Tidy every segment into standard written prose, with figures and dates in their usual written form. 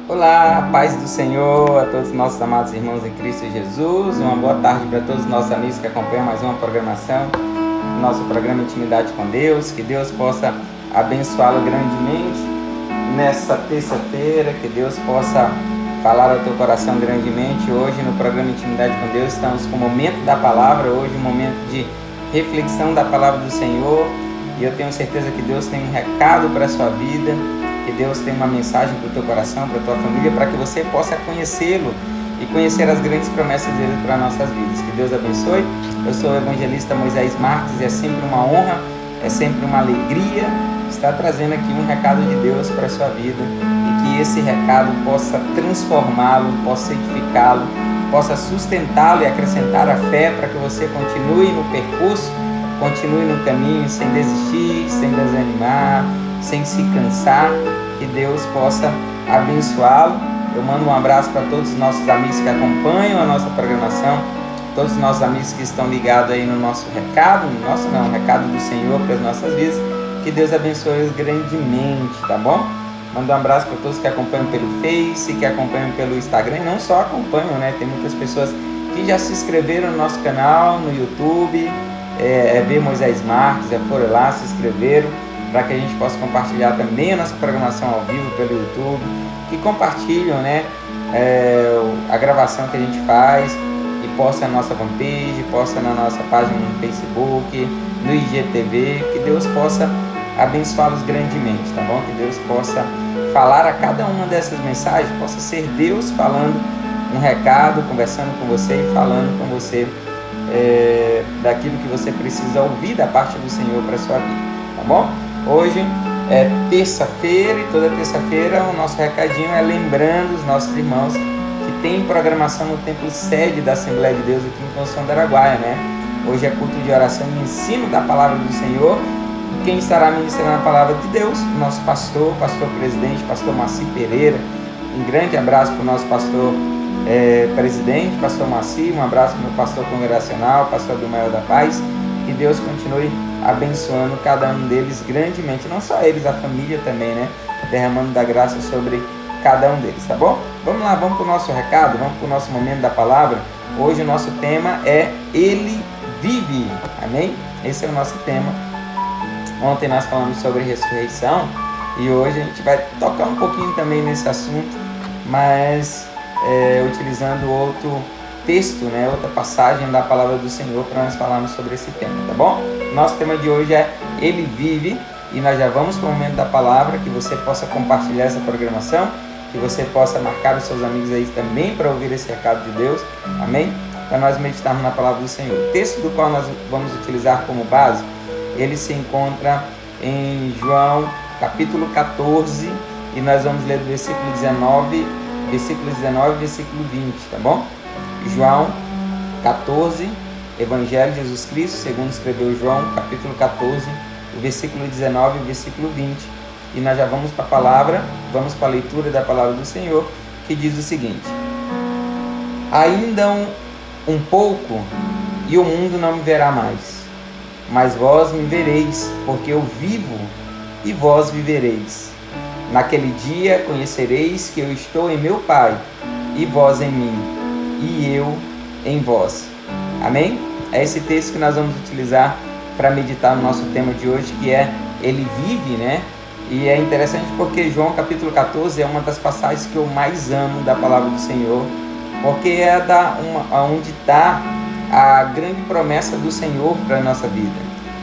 Olá, paz do Senhor a todos os nossos amados irmãos em Cristo Jesus. Uma boa tarde para todos os nossos amigos que acompanham mais uma programação, nosso programa Intimidade com Deus. Que Deus possa abençoá-lo grandemente nessa terça-feira, que Deus possa falar ao teu coração grandemente. Hoje no programa Intimidade com Deus estamos com o momento da palavra, hoje um momento de reflexão da palavra do Senhor, e eu tenho certeza que Deus tem um recado para a sua vida, que Deus tem uma mensagem para o teu coração, para a tua família, para que você possa conhecê-lo e conhecer as grandes promessas dele para nossas vidas. Que Deus abençoe. Eu sou o evangelista Moisés Marques e é sempre uma honra, é sempre uma alegria estar trazendo aqui um recado de Deus para a sua vida, e que esse recado possa transformá-lo, possa edificá-lo, possa sustentá-lo e acrescentar a fé para que você continue no percurso, continue no caminho sem desistir, sem desanimar, sem se cansar. Que Deus possa abençoá-lo. Eu mando um abraço para todos os nossos amigos que acompanham a nossa programação, todos os nossos amigos que estão ligados aí no nosso recado, recado do Senhor para as nossas vidas. Que Deus abençoe grandemente, tá bom? Mando um abraço para todos que acompanham pelo Face, que acompanham pelo Instagram, e não só acompanham, né? Tem muitas pessoas que já se inscreveram no nosso canal, no YouTube, ver Moisés Marques, já foram lá, se inscreveram, para que a gente possa compartilhar também a nossa programação ao vivo pelo YouTube, que compartilham, né, a gravação que a gente faz, e posta na nossa fanpage, posta na nossa página no Facebook, no IGTV. Que Deus possa abençoá-los grandemente, tá bom? Que Deus possa falar a cada uma dessas mensagens, possa ser Deus falando um recado, conversando com você e falando com você daquilo que você precisa ouvir da parte do Senhor para a sua vida, tá bom? Hoje é terça-feira, e toda terça-feira o nosso recadinho é lembrando os nossos irmãos que tem programação no templo sede da Assembleia de Deus aqui em Constituição do Araguaia, né? Hoje é culto de oração e ensino da palavra do Senhor. E quem estará ministrando a palavra de Deus? O nosso pastor presidente, pastor Maci Pereira. Um grande abraço para o nosso pastor presidente, pastor Maci. Um abraço para o meu pastor congregacional, pastor Abimael da Paz. Que Deus continue abençoando cada um deles grandemente, não só eles, a família também, né? Derramando da graça sobre cada um deles, tá bom? Vamos lá, vamos para o nosso recado, vamos para o nosso momento da palavra. Hoje o nosso tema é Ele Vive, amém? Esse é o nosso tema. Ontem nós falamos sobre ressurreição, e hoje a gente vai tocar um pouquinho também nesse assunto, mas utilizando outro texto, né, outra passagem da palavra do Senhor para nós falarmos sobre esse tema, tá bom? Nosso tema de hoje é Ele Vive, e nós já vamos para o momento da palavra. Que você possa compartilhar essa programação, que você possa marcar os seus amigos aí também para ouvir esse recado de Deus, amém? Para nós meditarmos na palavra do Senhor. O texto do qual nós vamos utilizar como base, ele se encontra em João capítulo 14, e nós vamos ler do versículo 19 e versículo 20, tá bom? João 14, Evangelho de Jesus Cristo, segundo escreveu João, capítulo 14, o versículo 19 e o versículo 20. E nós já vamos para a palavra, vamos para a leitura da palavra do Senhor, que diz o seguinte: Ainda um pouco, e o mundo não me verá mais, mas vós me vereis, porque eu vivo, e vós vivereis. Naquele dia conhecereis que eu estou em meu Pai, e vós em mim, e eu em vós. Amém? É esse texto que nós vamos utilizar para meditar no nosso tema de hoje, que é Ele Vive, né? E é interessante porque João capítulo 14 é uma das passagens que eu mais amo da palavra do Senhor, porque é onde está a grande promessa do Senhor para a nossa vida.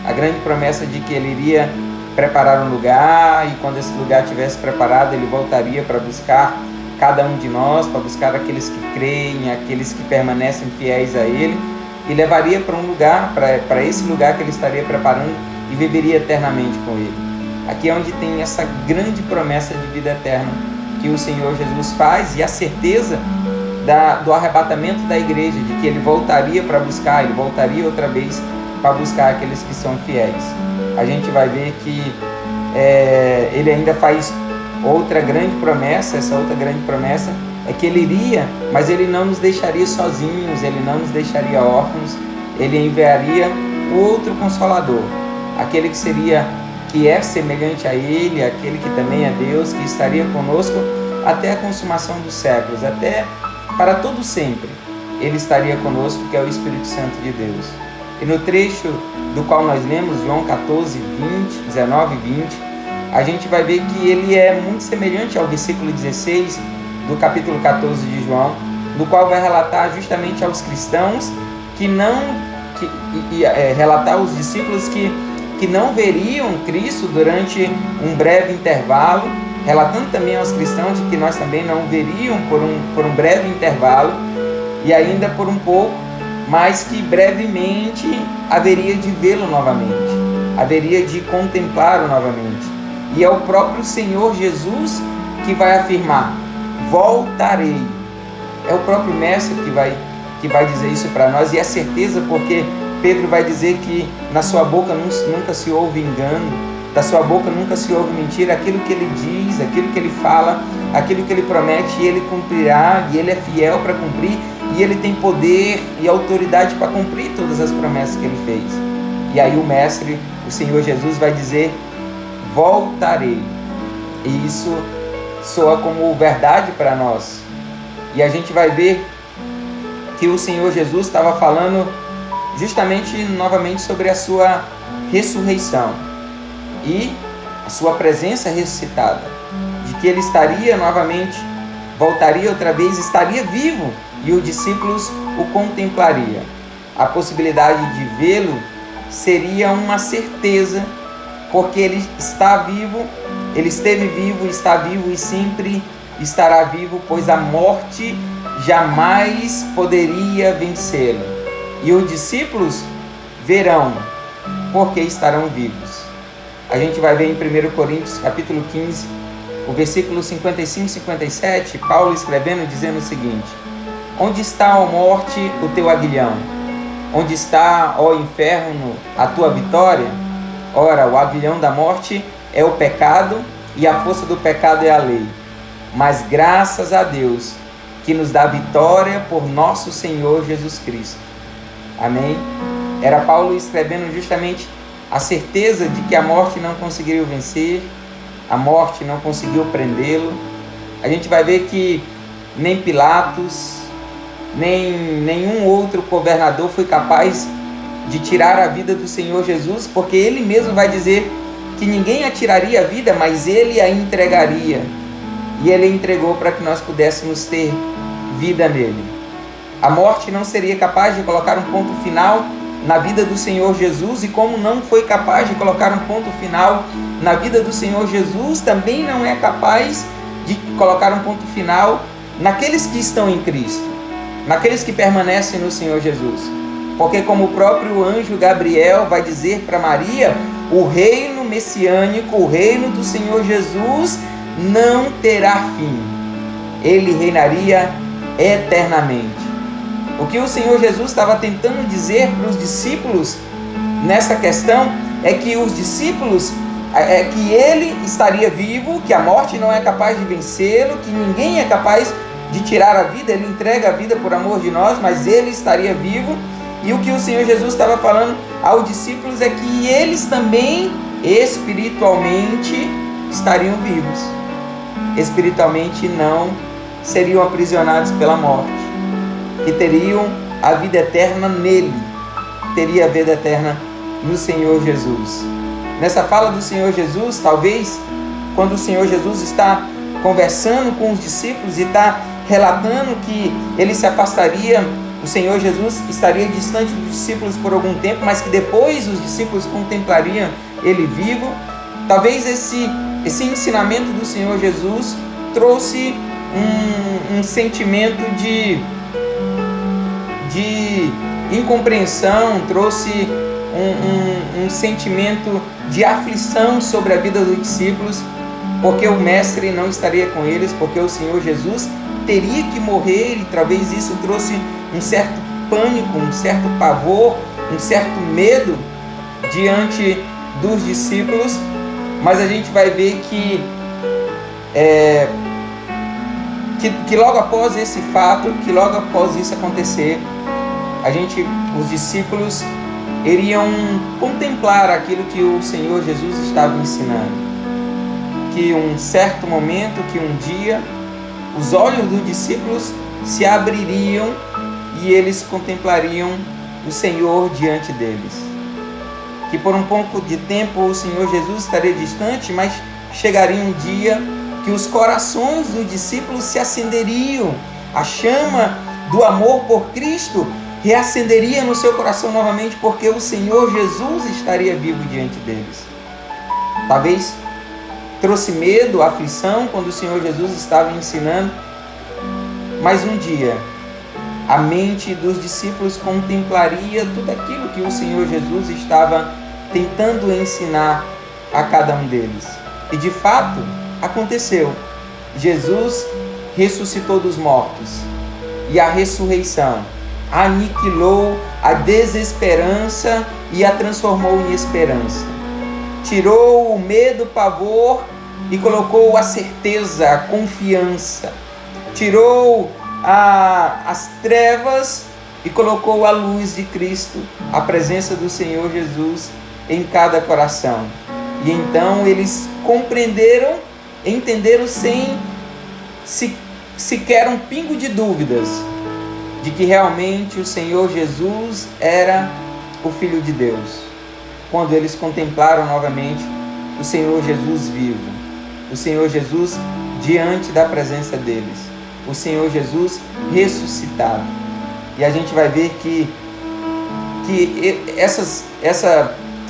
A grande promessa de que Ele iria preparar um lugar, e quando esse lugar estivesse preparado, Ele voltaria para buscar cada um de nós, para buscar aqueles que creem, aqueles que permanecem fiéis a Ele, e levaria para um lugar, para esse lugar que Ele estaria preparando, e viveria eternamente com Ele. Aqui é onde tem essa grande promessa de vida eterna que o Senhor Jesus faz, e a certeza do arrebatamento da igreja, de que Ele voltaria para buscar, Ele voltaria outra vez para buscar aqueles que são fiéis. A gente vai ver que Ele ainda faz outra grande promessa. Essa outra grande promessa é que Ele iria, mas Ele não nos deixaria sozinhos, Ele não nos deixaria órfãos. Ele enviaria outro Consolador, aquele que é semelhante a Ele, aquele que também é Deus, que estaria conosco até a consumação dos séculos, até para todo sempre. Ele estaria conosco, que é o Espírito Santo de Deus. E no trecho do qual nós lemos, João 14, 19 e 20, a gente vai ver que ele é muito semelhante ao versículo 16 do capítulo 14 de João, no qual vai relatar justamente aos cristãos relatar aos discípulos que não veriam Cristo durante um breve intervalo, relatando também aos cristãos de que nós também não veríamos por um breve intervalo e ainda por um pouco, mas que brevemente haveria de vê-lo novamente, haveria de contemplá-lo novamente. E é o próprio Senhor Jesus que vai afirmar: voltarei. É o próprio Mestre que vai dizer isso para nós, e é certeza, porque Pedro vai dizer que na sua boca nunca se ouve engano, da sua boca nunca se ouve mentira. Aquilo que ele diz, aquilo que ele fala, aquilo que ele promete, ele cumprirá, e ele é fiel para cumprir, e ele tem poder e autoridade para cumprir todas as promessas que ele fez. E aí o Mestre, o Senhor Jesus, vai dizer: voltarei. E isso soa como verdade para nós. E a gente vai ver que o Senhor Jesus estava falando justamente novamente sobre a sua ressurreição e a sua presença ressuscitada, de que ele estaria novamente, voltaria outra vez, estaria vivo, e os discípulos o contemplariam. A possibilidade de vê-lo seria uma certeza, porque ele está vivo, ele esteve vivo, está vivo e sempre estará vivo, pois a morte jamais poderia vencê-lo. E os discípulos verão, porque estarão vivos. A gente vai ver em 1 Coríntios capítulo 15, o versículo 55 e 57, Paulo escrevendo, dizendo o seguinte: onde está, ó morte, o teu aguilhão? Onde está, ó inferno, a tua vitória? Ora, o aguilhão da morte é o pecado, e a força do pecado é a lei. Mas graças a Deus, que nos dá vitória por nosso Senhor Jesus Cristo. Amém? Era Paulo escrevendo justamente a certeza de que a morte não conseguiu vencer, a morte não conseguiu prendê-lo. A gente vai ver que nem Pilatos, nem nenhum outro governador foi capaz de tirar a vida do Senhor Jesus, porque ele mesmo vai dizer que ninguém a tiraria a vida, mas ele a entregaria. E ele entregou para que nós pudéssemos ter vida nele. A morte não seria capaz de colocar um ponto final na vida do Senhor Jesus, e como não foi capaz de colocar um ponto final na vida do Senhor Jesus, também não é capaz de colocar um ponto final naqueles que estão em Cristo, naqueles que permanecem no Senhor Jesus. Porque como o próprio anjo Gabriel vai dizer para Maria, o reino messiânico, o reino do Senhor Jesus não terá fim. Ele reinaria eternamente. O que o Senhor Jesus estava tentando dizer para os discípulos nessa questão é que os discípulos, que ele estaria vivo, que a morte não é capaz de vencê-lo, que ninguém é capaz de tirar a vida, ele entrega a vida por amor de nós, mas ele estaria vivo. E o que o Senhor Jesus estava falando aos discípulos é que eles também espiritualmente estariam vivos. Espiritualmente não seriam aprisionados pela morte, que teriam a vida eterna nele, teria a vida eterna no Senhor Jesus. Nessa fala do Senhor Jesus, talvez, quando o Senhor Jesus está conversando com os discípulos e está relatando que ele se afastaria, o Senhor Jesus estaria distante dos discípulos por algum tempo, mas que depois os discípulos contemplariam ele vivo. Talvez esse ensinamento do Senhor Jesus trouxe um sentimento de incompreensão, trouxe um sentimento de aflição sobre a vida dos discípulos, porque o Mestre não estaria com eles, porque o Senhor Jesus teria que morrer, e talvez isso trouxe um certo pânico, um certo pavor, um certo medo diante dos discípulos. Mas a gente vai ver que logo após esse fato, que logo após isso acontecer, os discípulos iriam contemplar aquilo que o Senhor Jesus estava ensinando. Que um certo momento, que um dia, os olhos dos discípulos se abririam e eles contemplariam o Senhor diante deles. Que por um pouco de tempo o Senhor Jesus estaria distante, mas chegaria um dia que os corações dos discípulos se acenderiam, a chama do amor por Cristo reacenderia no seu coração novamente, porque o Senhor Jesus estaria vivo diante deles. Talvez trouxe medo, aflição, quando o Senhor Jesus estava ensinando, mas um dia a mente dos discípulos contemplaria tudo aquilo que o Senhor Jesus estava tentando ensinar a cada um deles. E de fato, aconteceu. Jesus ressuscitou dos mortos. E a ressurreição aniquilou a desesperança e a transformou em esperança. Tirou o medo, o pavor e colocou a certeza, a confiança. Tirou as trevas e colocou a luz de Cristo, a presença do Senhor Jesus em cada coração. E então eles compreenderam, entenderam sem sequer um pingo de dúvidas de que realmente o Senhor Jesus era o Filho de Deus. Quando eles contemplaram novamente o Senhor Jesus vivo, o Senhor Jesus diante da presença deles, o Senhor Jesus ressuscitado. E a gente vai ver que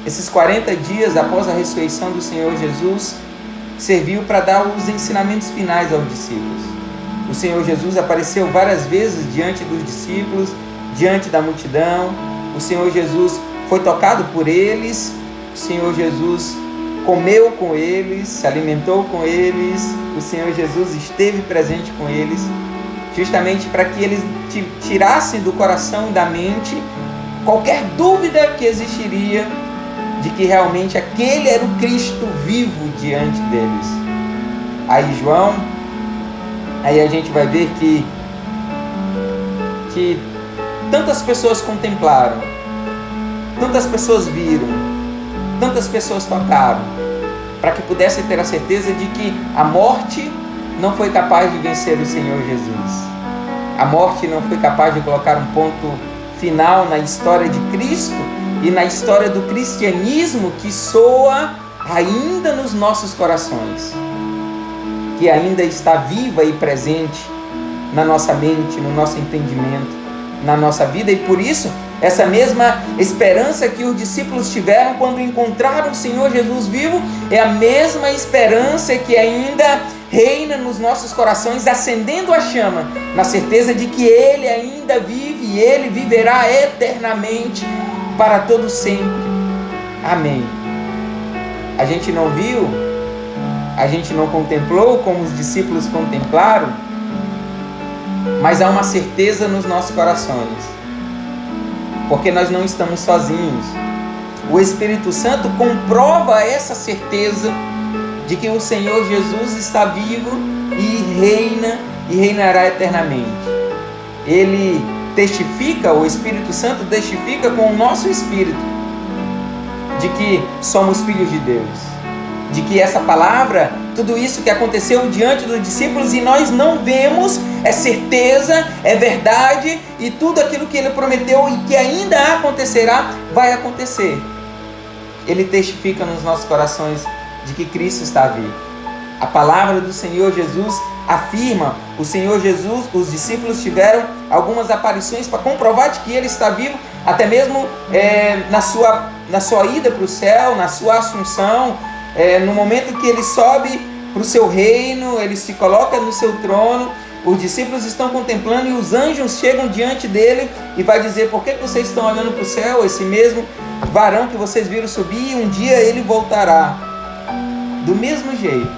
esses 40 dias após a ressurreição do Senhor Jesus serviu para dar os ensinamentos finais aos discípulos. O Senhor Jesus apareceu várias vezes diante dos discípulos, diante da multidão. O Senhor Jesus foi tocado por eles. O Senhor Jesus comeu com eles, se alimentou com eles. O Senhor Jesus esteve presente com eles, justamente para que eles tirassem do coração e da mente qualquer dúvida que existiria de que realmente aquele era o Cristo vivo diante deles. Aí João, aí a gente vai ver que tantas pessoas contemplaram, tantas pessoas viram, tantas pessoas tocaram, para que pudessem ter a certeza de que a morte não foi capaz de vencer o Senhor Jesus. A morte não foi capaz de colocar um ponto final na história de Cristo e na história do cristianismo que soa ainda nos nossos corações, que ainda está viva e presente na nossa mente, no nosso entendimento, na nossa vida. E por isso, essa mesma esperança que os discípulos tiveram quando encontraram o Senhor Jesus vivo é a mesma esperança que ainda reina nos nossos corações, acendendo a chama, na certeza de que Ele ainda vive e Ele viverá eternamente para todo sempre. Amém. A gente não viu, a gente não contemplou como os discípulos contemplaram, mas há uma certeza nos nossos corações, porque nós não estamos sozinhos. O Espírito Santo comprova essa certeza de que o Senhor Jesus está vivo e reina e reinará eternamente. Ele testifica, o Espírito Santo testifica com o nosso espírito de que somos filhos de Deus, de que essa palavra, tudo isso que aconteceu diante dos discípulos e nós não vemos, é certeza, é verdade, e tudo aquilo que Ele prometeu e que ainda acontecerá, vai acontecer. Ele testifica nos nossos corações de que Cristo está vivo. A palavra do Senhor Jesus afirma, o Senhor Jesus, os discípulos tiveram algumas aparições para comprovar de que Ele está vivo, até mesmo na sua ida para o céu, na sua assunção, no momento que Ele sobe para o seu reino, Ele se coloca no seu trono, os discípulos estão contemplando e os anjos chegam diante dele e vai dizer: por que vocês estão olhando para o céu? Esse mesmo varão que vocês viram subir, um dia ele voltará. Do mesmo jeito,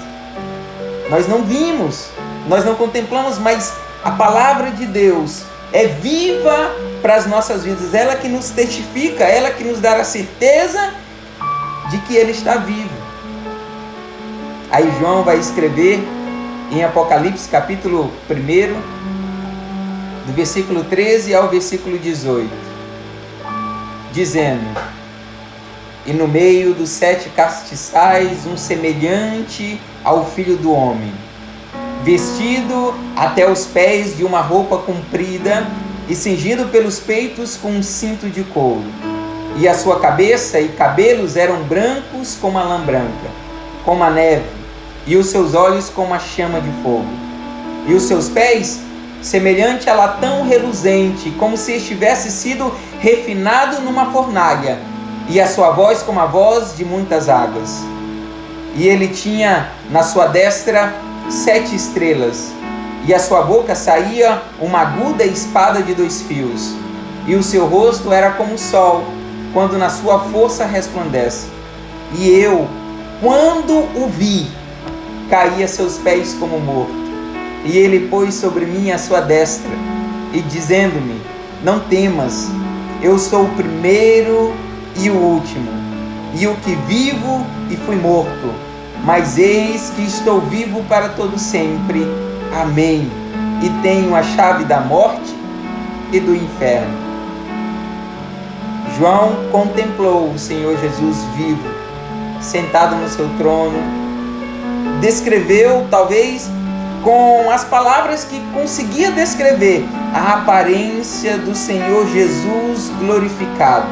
nós não vimos, nós não contemplamos, mas a palavra de Deus é viva para as nossas vidas, ela que nos testifica, ela que nos dá a certeza de que Ele está vivo. Aí João vai escrever em Apocalipse capítulo 1, do versículo 13 ao versículo 18, dizendo: e no meio dos 7 castiçais, um semelhante ao Filho do Homem, vestido até os pés de uma roupa comprida e cingido pelos peitos com um cinto de couro. E a sua cabeça e cabelos eram brancos como a lã branca, como a neve, e os seus olhos como a chama de fogo. E os seus pés, semelhante a latão reluzente, como se estivesse sido refinado numa fornalha, e a sua voz como a voz de muitas águas. E ele tinha na sua destra 7 estrelas, e a sua boca saía uma aguda espada de 2 fios, e o seu rosto era como o sol, quando na sua força resplandece. E eu, quando o vi, caí a seus pés como morto. E ele pôs sobre mim a sua destra, e dizendo-me: não temas, eu sou o primeiro e o último, e o que vivo e fui morto, mas eis que estou vivo para todo sempre. Amém. E tenho a chave da morte e do inferno. João contemplou o Senhor Jesus vivo, sentado no seu trono. Descreveu, talvez com as palavras que conseguia descrever, a aparência do Senhor Jesus glorificado,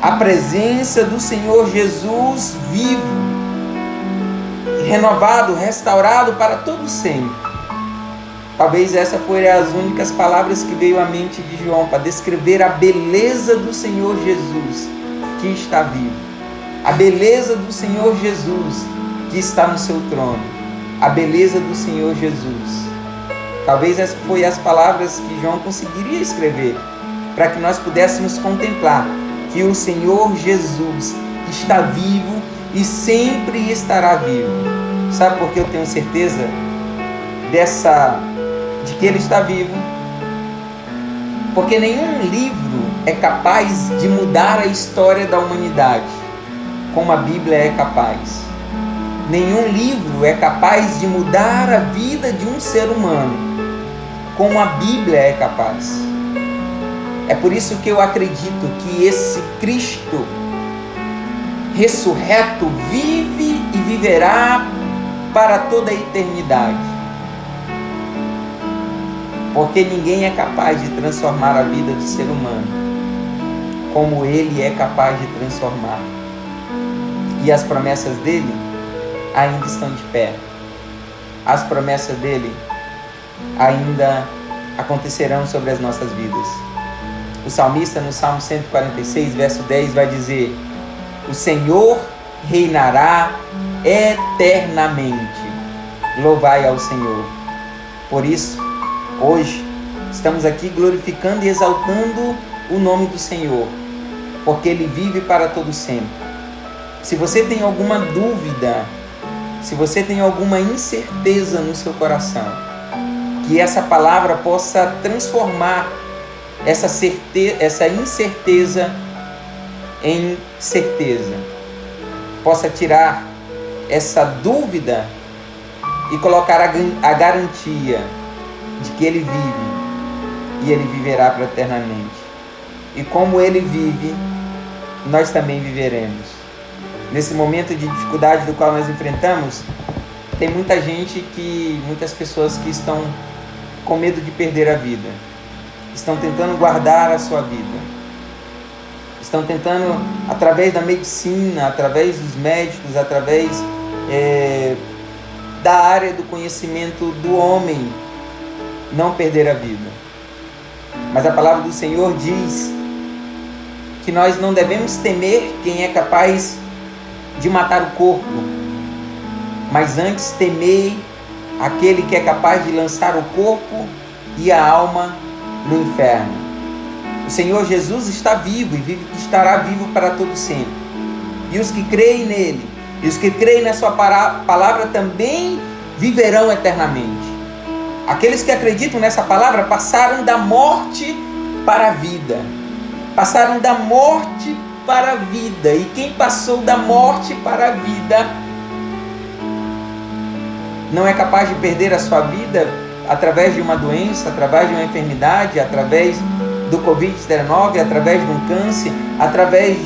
a presença do Senhor Jesus vivo, renovado, restaurado para todo sempre. Talvez essa foram as únicas palavras que veio à mente de João para descrever a beleza do Senhor Jesus que está vivo, a beleza do Senhor Jesus que está no seu trono, a beleza do Senhor Jesus. Talvez essas foram as palavras que João conseguiria escrever para que nós pudéssemos contemplar que o Senhor Jesus está vivo e sempre estará vivo. Sabe por que eu tenho certeza de que Ele está vivo? Porque nenhum livro é capaz de mudar a história da humanidade como a Bíblia é capaz. Nenhum livro é capaz de mudar a vida de um ser humano como a Bíblia é capaz. É por isso que eu acredito que esse Cristo ressurreto vive e viverá para toda a eternidade. Porque ninguém é capaz de transformar a vida do ser humano como Ele é capaz de transformar. E as promessas dele ainda estão de pé. As promessas dele ainda acontecerão sobre as nossas vidas. O salmista no Salmo 146, verso 10 vai dizer: o Senhor reinará eternamente. Louvai ao Senhor. Por isso, hoje, estamos aqui glorificando e exaltando o nome do Senhor, porque Ele vive para todo sempre. Se você tem alguma dúvida, se você tem alguma incerteza no seu coração, que essa palavra possa transformar essa incerteza em certeza, possa tirar essa dúvida e colocar a garantia de que Ele vive e Ele viverá para eternamente. E como Ele vive, nós também viveremos. Nesse momento de dificuldade do qual nós enfrentamos, tem muitas pessoas que estão com medo de perder a vida, estão tentando guardar a sua vida, estão tentando, através da medicina, através dos médicos, através da área do conhecimento do homem, não perder a vida. Mas a palavra do Senhor diz que nós não devemos temer quem é capaz de matar o corpo, mas antes temei aquele que é capaz de lançar o corpo e a alma no inferno. O Senhor Jesus está vivo e estará vivo para todo sempre. E os que creem nele, e os que creem na sua palavra também viverão eternamente. Aqueles que acreditam nessa palavra passaram da morte para a vida. Passaram da morte para a vida. E quem passou da morte para a vida não é capaz de perder a sua vida através de uma doença, através de uma enfermidade, através do Covid-19, através de um câncer, através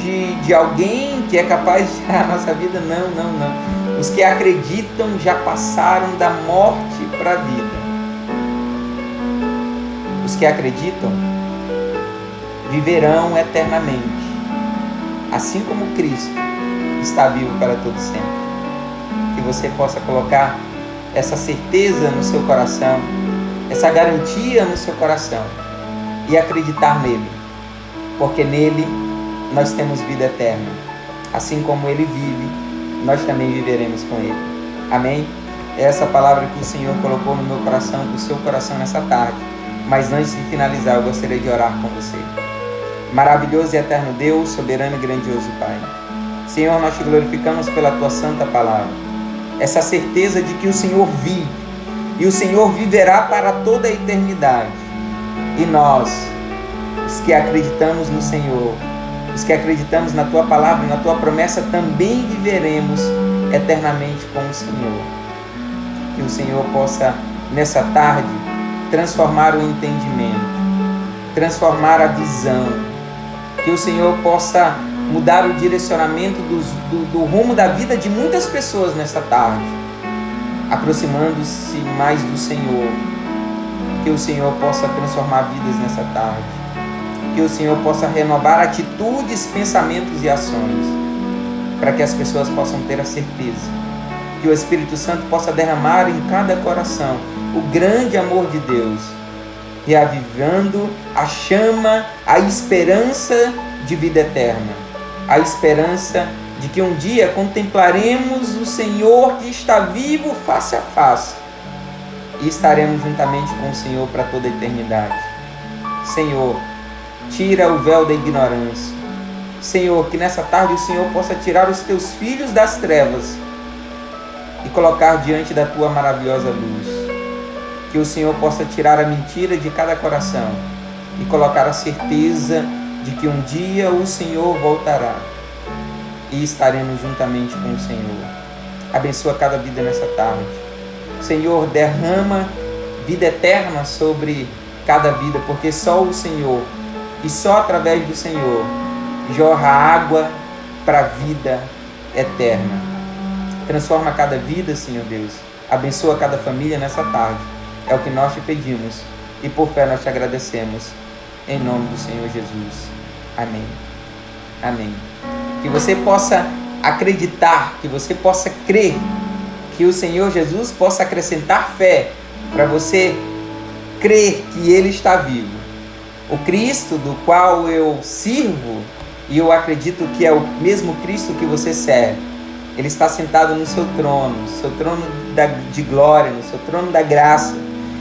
de alguém que é capaz de tirar a nossa vida. Não. Os que acreditam já passaram da morte para a vida. Os que acreditam viverão eternamente, assim como Cristo está vivo para todo sempre. Que você possa colocar essa certeza no seu coração, essa garantia no seu coração e acreditar nele, porque nele nós temos vida eterna. Assim como ele vive, nós também viveremos com ele. Amém? É essa palavra que o Senhor colocou no meu coração, no seu coração nessa tarde. Mas antes de finalizar, eu gostaria de orar com você. Maravilhoso e eterno Deus, soberano e grandioso Pai. Senhor, nós te glorificamos pela tua santa palavra. Essa certeza de que o Senhor vive e o Senhor viverá para toda a eternidade. E nós, os que acreditamos no Senhor, os que acreditamos na tua palavra e na tua promessa, também viveremos eternamente com o Senhor. Que o Senhor possa, nessa tarde, transformar o entendimento, transformar a visão, que o Senhor possa mudar o direcionamento do rumo da vida de muitas pessoas nessa tarde, aproximando-se mais do Senhor. Que o Senhor possa transformar vidas nessa tarde, que o Senhor possa renovar atitudes, pensamentos e ações, para que as pessoas possam ter a certeza, que o Espírito Santo possa derramar em cada coração o grande amor de Deus, reavivando a chama, a esperança de vida eterna, a esperança de que um dia contemplaremos o Senhor que está vivo face a face e estaremos juntamente com o Senhor para toda a eternidade. Senhor, tira o véu da ignorância. Senhor, que nessa tarde o Senhor possa tirar os teus filhos das trevas e colocar diante da tua maravilhosa luz. Que o Senhor possa tirar a mentira de cada coração e colocar a certeza de que um dia o Senhor voltará e estaremos juntamente com o Senhor. Abençoa cada vida nessa tarde. Senhor, derrama vida eterna sobre cada vida, porque só o Senhor e só através do Senhor jorra água para a vida eterna. Transforma cada vida, Senhor Deus. Abençoa cada família nessa tarde. É o que nós te pedimos e por fé nós te agradecemos. Em nome do Senhor Jesus. Amém. Amém. Que você possa acreditar, que você possa crer, que o Senhor Jesus possa acrescentar fé para você crer que Ele está vivo. O Cristo do qual eu sirvo, e eu acredito que é o mesmo Cristo que você serve, Ele está sentado no seu trono de glória, no seu trono da graça,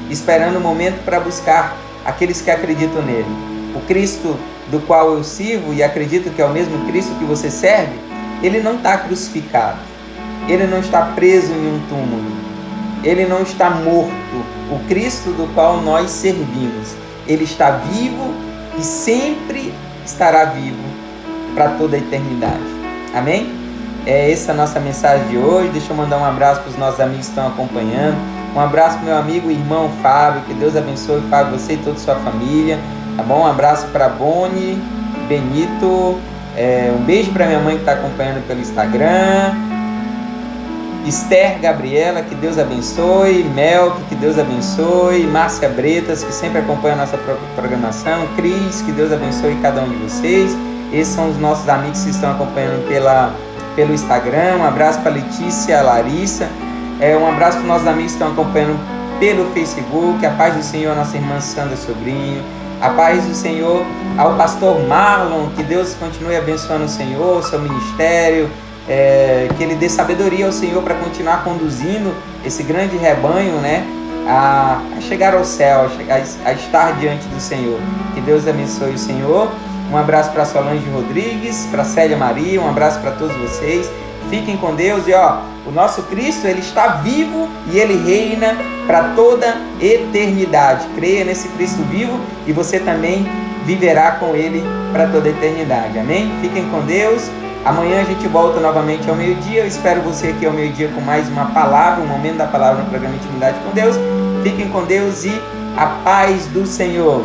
esperando o momento para buscar aqueles que acreditam nele. O Cristo do qual eu sirvo e acredito que é o mesmo Cristo que você serve, Ele não está crucificado, Ele não está preso em um túmulo, Ele não está morto. O Cristo do qual nós servimos, Ele está vivo e sempre estará vivo para toda a eternidade. Amém? Essa é a nossa mensagem de hoje. Deixa eu mandar um abraço para os nossos amigos que estão acompanhando. Um abraço para meu amigo e irmão Fábio. Que Deus abençoe, Fábio, você e toda a sua família. Tá bom? Um abraço para Boni, Benito. Um beijo para minha mãe que está acompanhando pelo Instagram. Esther Gabriela, que Deus abençoe. Melk, que Deus abençoe. Márcia Bretas, que sempre acompanha a nossa programação. Cris, que Deus abençoe cada um de vocês. Esses são os nossos amigos que estão acompanhando pelo Instagram. Um abraço para Letícia, Larissa. Um abraço para os nossos amigos que estão acompanhando pelo Facebook. A paz do Senhor, nossa irmã Sandra Sobrinho. A paz do Senhor ao pastor Marlon. Que Deus continue abençoando o Senhor, seu ministério. Que Ele dê sabedoria ao Senhor para continuar conduzindo esse grande rebanho, né, a chegar ao céu, a estar diante do Senhor. Que Deus abençoe o Senhor. Um abraço para Solange Rodrigues, para Célia Maria, um abraço para todos vocês. Fiquem com Deus e o nosso Cristo, Ele está vivo e Ele reina para toda eternidade. Creia nesse Cristo vivo e você também viverá com Ele para toda a eternidade. Amém? Fiquem com Deus. Amanhã a gente volta novamente ao meio-dia. Eu espero você aqui ao meio-dia com mais uma palavra, um momento da palavra no programa Intimidade com Deus. Fiquem com Deus e a paz do Senhor.